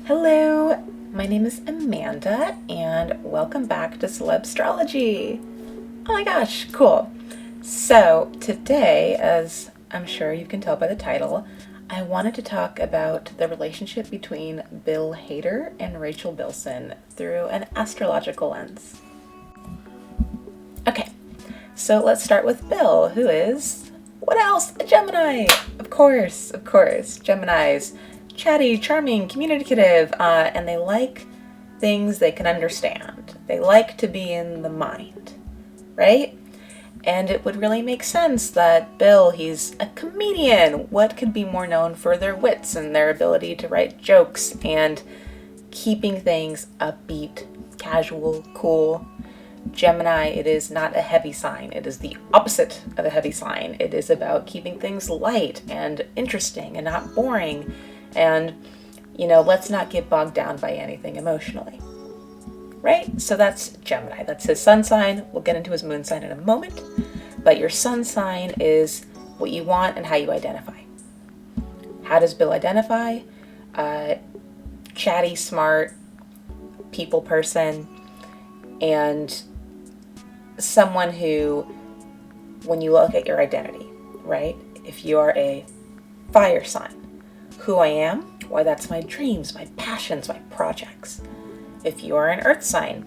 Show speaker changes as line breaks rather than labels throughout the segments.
Hello, my name is Amanda, and welcome back to Celebstrology. Oh my gosh, cool. So, today, as I'm sure you can tell by the title, I wanted to talk about the relationship between Bill Hader and Rachel Bilson through an astrological lens. Okay, so let's start with Bill, who is, what else? A Gemini! Of course. Geminis. Chatty, charming, communicative, and they like things they can understand. They like to be in the mind, right? And it would really make sense that Bill, he's a comedian. What could be more known for their wits and their ability to write jokes and keeping things upbeat, casual, cool. Gemini, it is not a heavy sign. It is the opposite of a heavy sign. It is about keeping things light and interesting and not boring. And, let's not get bogged down by anything emotionally. Right? So that's Gemini. That's his sun sign. We'll get into his moon sign in a moment. But your sun sign is what you want and how you identify. How does Bill identify? Chatty, smart, people person, and someone who, when you look at your identity, right? If you are a fire sign, who I am, why that's my dreams, my passions, my projects. If you are an earth sign,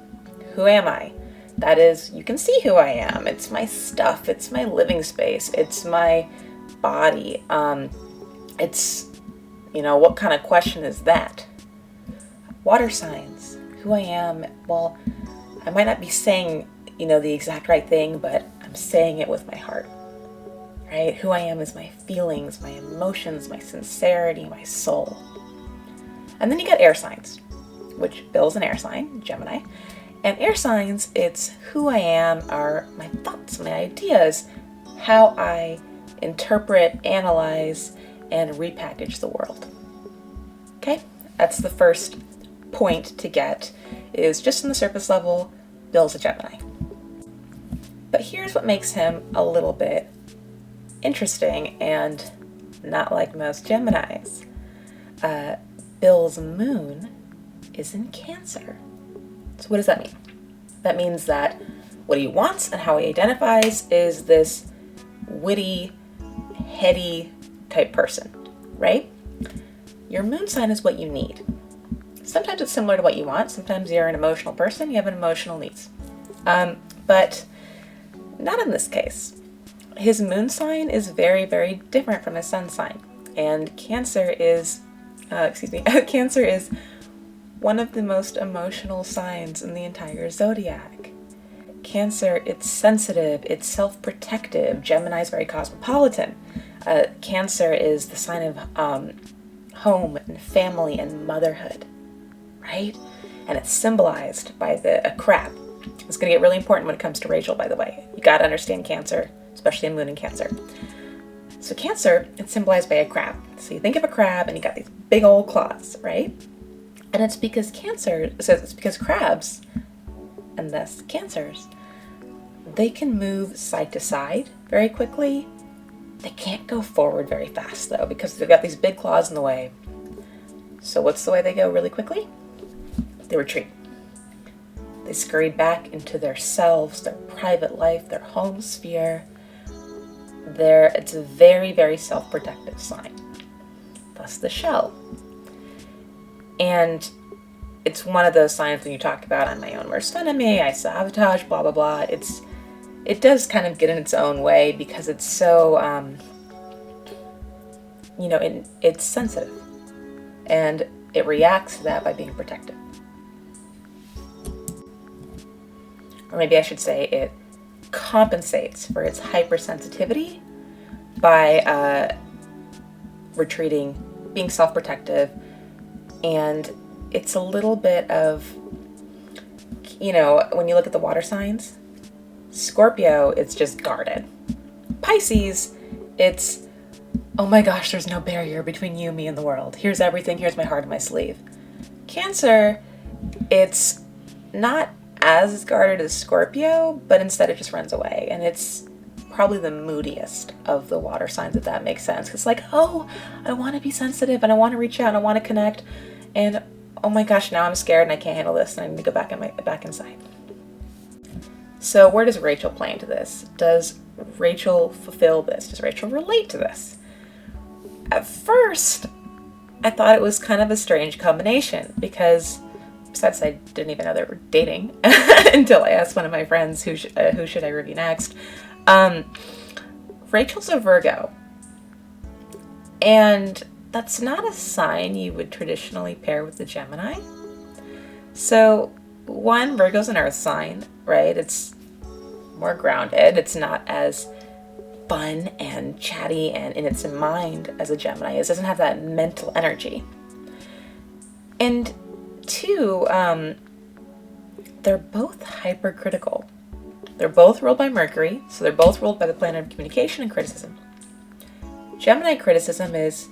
who am I? That is, you can see who I am. It's my stuff, it's my living space, it's my body. It's, what kind of question is that? Water signs, who I am, well, I might not be saying, the exact right thing, but I'm saying it with my heart. Right? Who I am is my feelings, my emotions, my sincerity, my soul. And then you got air signs, which Bill's an air sign, Gemini. And air signs, it's who I am, are my thoughts, my ideas, how I interpret, analyze, and repackage the world. Okay? That's the first point to get, is just on the surface level, Bill's a Gemini. But here's what makes him a little bit interesting and not like most Geminis. Bill's moon is in Cancer. So what does that mean? That means that what he wants and how he identifies is this witty, heady type person, right? Your moon sign is what you need. Sometimes it's similar to what you want. Sometimes you're an emotional person, you have an emotional needs. But not in this case. His moon sign is very, very different from his sun sign. And Cancer is one of the most emotional signs in the entire zodiac. Cancer, it's sensitive, it's self-protective. Gemini is very cosmopolitan. Cancer is the sign of home and family and motherhood, right? And it's symbolized by a crab. It's going to get really important when it comes to Rachel, by the way. You got to understand Cancer, especially in moon and Cancer. So Cancer, it's symbolized by a crab. So you think of a crab and you got these big old claws, right? And it's because crabs, and thus Cancers, they can move side to side very quickly. They can't go forward very fast though, because they've got these big claws in the way. So what's the way they go really quickly? They retreat. They scurry back into their selves, their private life, their home sphere. It's a very, very self-protective sign. Thus the shell. And it's one of those signs when you talk about, I'm my own worst enemy, I sabotage, blah, blah, blah. It does kind of get in its own way because it's so, it's sensitive. And it reacts to that by being protective. Or maybe I should say it compensates for its hypersensitivity by retreating, being self-protective, and it's a little bit of, when you look at the water signs, Scorpio, it's just guarded. Pisces, it's, oh my gosh, there's no barrier between you, me, and the world. Here's everything, here's my heart and my sleeve. Cancer, it's not as guarded as Scorpio, but instead it just runs away. And it's probably the moodiest of the water signs, if that makes sense. It's like, oh, I want to be sensitive and I want to reach out and I want to connect. And oh my gosh, now I'm scared and I can't handle this and I need to go back inside. So where does Rachel play into this? Does Rachel fulfill this? Does Rachel relate to this? At first, I thought it was kind of a strange combination because, besides I didn't even know they were dating until I asked one of my friends who should I review next. Rachel's a Virgo, and that's not a sign you would traditionally pair with the Gemini. So, one, Virgo's an earth sign, right? It's more grounded. It's not as fun and chatty and in its mind as a Gemini is. It doesn't have that mental energy. And two, they're both hypercritical. They're both ruled by Mercury, so they're both ruled by the planet of communication and criticism. Gemini criticism is,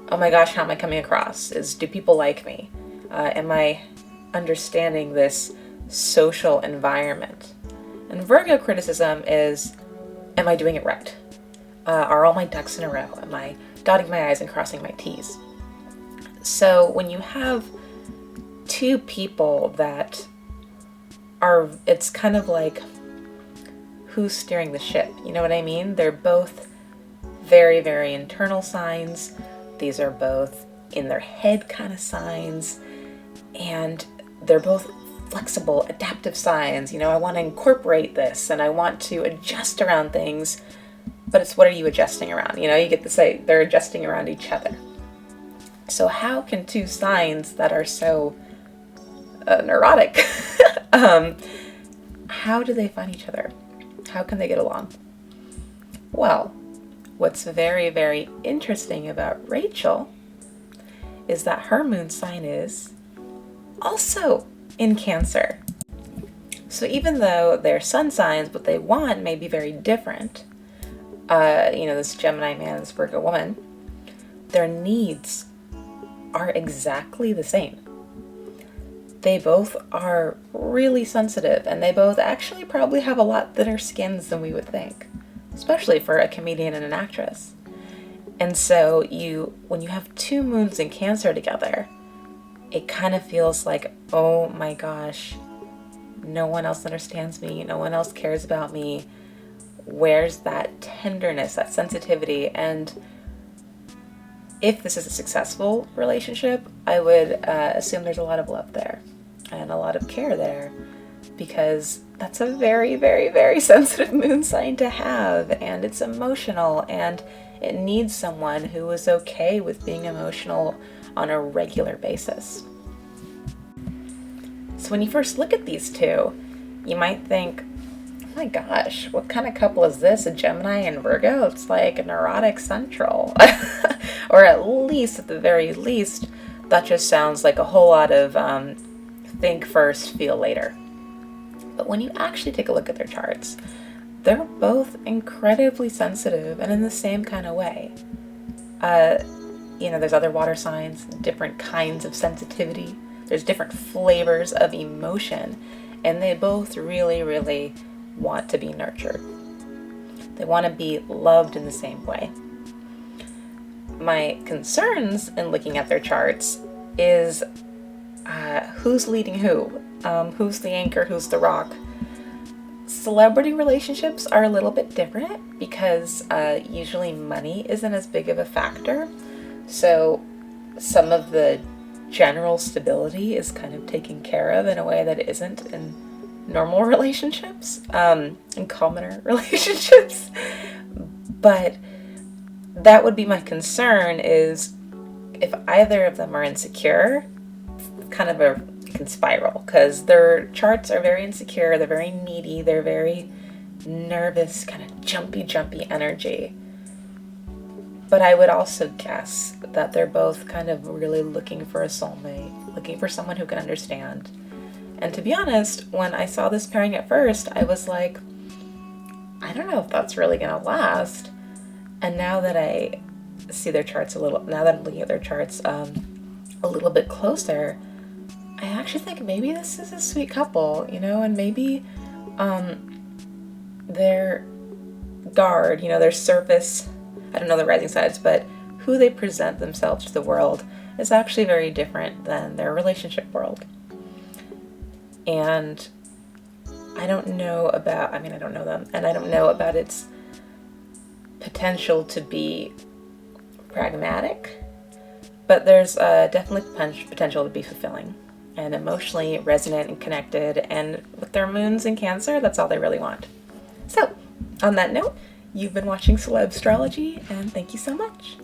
oh my gosh, how am I coming across? Do people like me? Am I understanding this social environment? And Virgo criticism is, am I doing it right? Are all my ducks in a row? Am I dotting my I's and crossing my T's? So when you have two people that are, it's kind of like, who's steering the ship? You know what I mean? They're both very, very internal signs. These are both in their head kind of signs. And they're both flexible, adaptive signs. You know, I want to incorporate this and I want to adjust around things. But it's, what are you adjusting around? You know, you get to say they're adjusting around each other. So how can two signs that are so neurotic, how do they find each other? How can they get along? Well, what's very, very interesting about Rachel is that her moon sign is also in Cancer. So even though they're sun signs, what they want may be very different. This Gemini man, this Virgo woman, their needs are exactly the same. They both are really sensitive, and they both actually probably have a lot thinner skins than we would think, especially for a comedian and an actress. And so when you have two moons in Cancer together, it kind of feels like, oh my gosh, no one else understands me, no one else cares about me. Where's that tenderness, that sensitivity? And if this is a successful relationship, I would assume there's a lot of love there and a lot of care there, because that's a very, very, very sensitive moon sign to have, and it's emotional, and it needs someone who is okay with being emotional on a regular basis. So when you first look at these two, you might think, oh my gosh, what kind of couple is this? A Gemini and Virgo? It's like a neurotic central. Or at the very least, that just sounds like a whole lot of think first, feel later. But when you actually take a look at their charts, they're both incredibly sensitive and in the same kind of way. There's other water signs, different kinds of sensitivity. There's different flavors of emotion, and they both really, really want to be nurtured. They want to be loved in the same way. My concerns in looking at their charts is who's leading who? Who's the anchor? Who's the rock? Celebrity relationships are a little bit different because usually money isn't as big of a factor. So some of the general stability is kind of taken care of in a way that it isn't in normal relationships, and commoner relationships. But that would be my concern, is if either of them are insecure, it can spiral, because their charts are very insecure, they're very needy, they're very nervous, kind of jumpy energy. But I would also guess that they're both kind of really looking for a soulmate, looking for someone who can understand. And to be honest, when I saw this pairing at first, I was like, I don't know if that's really going to last. And now that I see their charts now that I'm looking at their charts a little bit closer, I actually think maybe this is a sweet couple, and maybe their their surface, I don't know the rising sides, but who they present themselves to the world is actually very different than their relationship world. And I don't know about, I don't know them, and I don't know about its potential to be pragmatic, but there's definitely potential to be fulfilling and emotionally resonant and connected, and with their moons in Cancer, that's all they really want. So, on that note, you've been watching Celebstrology, and thank you so much.